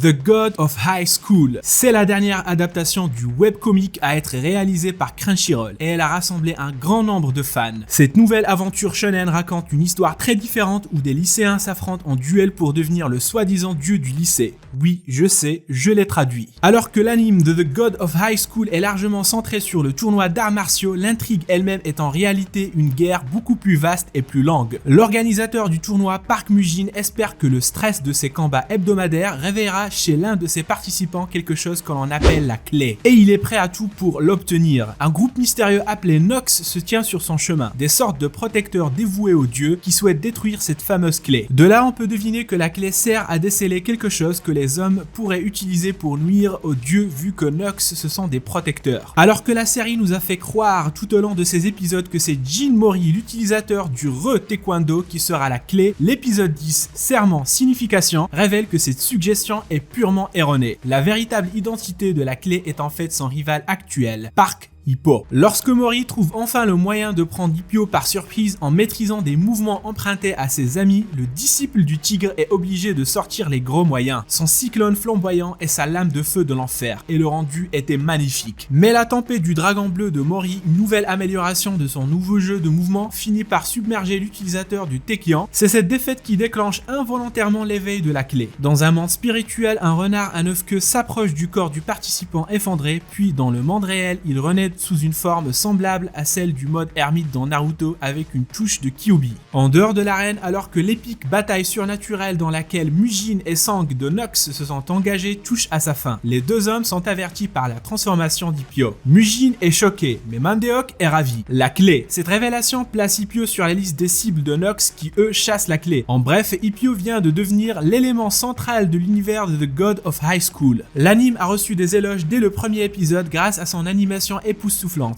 The God of High School. C'est la dernière adaptation du webcomic à être réalisée par Crunchyroll et elle a rassemblé un grand nombre de fans. Cette nouvelle aventure shonen raconte une histoire très différente où des lycéens s'affrontent en duel pour devenir le soi-disant dieu du lycée. Oui, je sais, je l'ai traduit. Alors que l'anime de The God of High School est largement centré sur le tournoi d'arts martiaux, l'intrigue elle-même est en réalité une guerre beaucoup plus vaste et plus longue. L'organisateur du tournoi, Park Mujin, espère que le stress de ces combats hebdomadaires réveillera chez l'un de ses participants quelque chose que l'on appelle la clé. Et il est prêt à tout pour l'obtenir. Un groupe mystérieux appelé Nox se tient sur son chemin, des sortes de protecteurs dévoués aux dieux qui souhaitent détruire cette fameuse clé. De là, on peut deviner que la clé sert à déceler quelque chose que les hommes pourraient utiliser pour nuire aux dieux vu que Nox ce sont des protecteurs. Alors que la série nous a fait croire tout au long de ces épisodes que c'est Jin Mori, l'utilisateur du Taekwondo qui sera la clé, l'épisode 10, Serment Signification, révèle que cette suggestion est purement erronée. La véritable identité de la clé est en fait son rival actuel, Park Hippo. Lorsque Mori trouve enfin le moyen de prendre Hippo par surprise en maîtrisant des mouvements empruntés à ses amis, le disciple du tigre est obligé de sortir les gros moyens, son cyclone flamboyant et sa lame de feu de l'enfer, et le rendu était magnifique. Mais la tempête du dragon bleu de Mori, une nouvelle amélioration de son nouveau jeu de mouvement, finit par submerger l'utilisateur du Tekian. C'est cette défaite qui déclenche involontairement l'éveil de la clé. Dans un monde spirituel, un renard à 9 queues s'approche du corps du participant effondré, puis dans le monde réel, il renaît sous une forme semblable à celle du mode ermite dans Naruto avec une touche de Kyuubi. En dehors de l'arène, alors que l'épique bataille surnaturelle dans laquelle Mujin et Sang de Nox se sont engagés touche à sa fin, les deux hommes sont avertis par la transformation d'Hippo. Mujin est choqué, mais Mandeok est ravi. La clé. Cette révélation place Hippo sur la liste des cibles de Nox qui eux chassent la clé. En bref, Hippo vient de devenir l'élément central de l'univers de The God of High School. L'anime a reçu des éloges dès le premier épisode grâce à son animation époustouflante.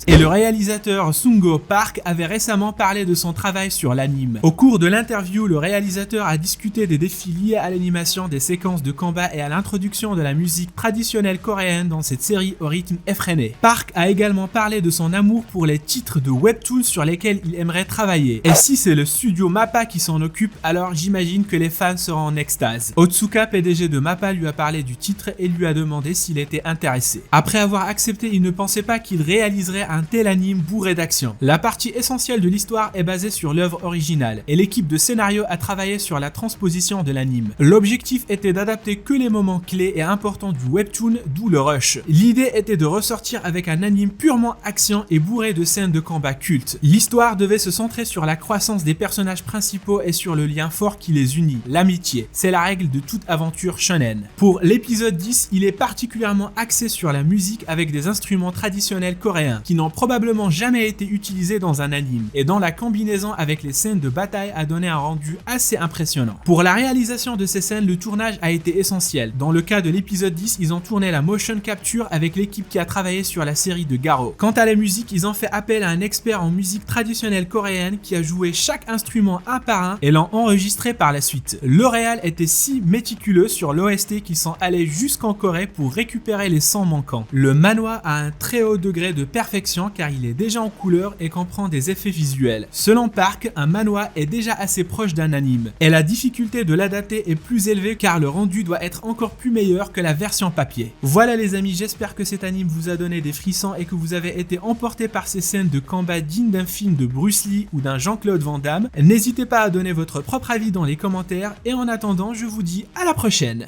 Et le réalisateur Sungo Park avait récemment parlé de son travail sur l'anime. Au cours de l'interview, le réalisateur a discuté des défis liés à l'animation, des séquences de combat et à l'introduction de la musique traditionnelle coréenne dans cette série au rythme effréné. Park a également parlé de son amour pour les titres de webtoons sur lesquels il aimerait travailler. Et si c'est le studio MAPPA qui s'en occupe, alors j'imagine que les fans seront en extase. Otsuka, PDG de MAPPA, lui a parlé du titre et lui a demandé s'il était intéressé. Après avoir accepté, il ne pensait pas qu'il réaliserait un tel anime bourré d'action. La partie essentielle de l'histoire est basée sur l'œuvre originale et l'équipe de scénario a travaillé sur la transposition de l'anime. L'objectif était d'adapter que les moments clés et importants du webtoon, d'où le rush. L'idée était de ressortir avec un anime purement action et bourré de scènes de combat cultes. L'histoire devait se centrer sur la croissance des personnages principaux et sur le lien fort qui les unit, l'amitié. C'est la règle de toute aventure shonen. Pour l'épisode 10, il est particulièrement axé sur la musique avec des instruments traditionnels coréens qui n'ont probablement jamais été utilisés dans un anime et dont la combinaison avec les scènes de bataille a donné un rendu assez impressionnant. Pour la réalisation de ces scènes, le tournage a été essentiel. Dans le cas de l'épisode 10, ils ont tourné la motion capture avec l'équipe qui a travaillé sur la série de Garo. Quant à la musique, ils ont fait appel à un expert en musique traditionnelle coréenne qui a joué chaque instrument un par un et l'ont enregistré par la suite. Le réal était si méticuleux sur l'OST qu'ils sont allés jusqu'en Corée pour récupérer les sons manquants. Le manhwa a un très haut degré de perfection car il est déjà en couleur et comprend des effets visuels. Selon Park, un manhwa est déjà assez proche d'un anime et la difficulté de l'adapter est plus élevée car le rendu doit être encore plus meilleur que la version papier. Voilà les amis, j'espère que cet anime vous a donné des frissons et que vous avez été emporté par ces scènes de combat dignes d'un film de Bruce Lee ou d'un Jean-Claude Van Damme. N'hésitez pas à donner votre propre avis dans les commentaires et en attendant, je vous dis à la prochaine.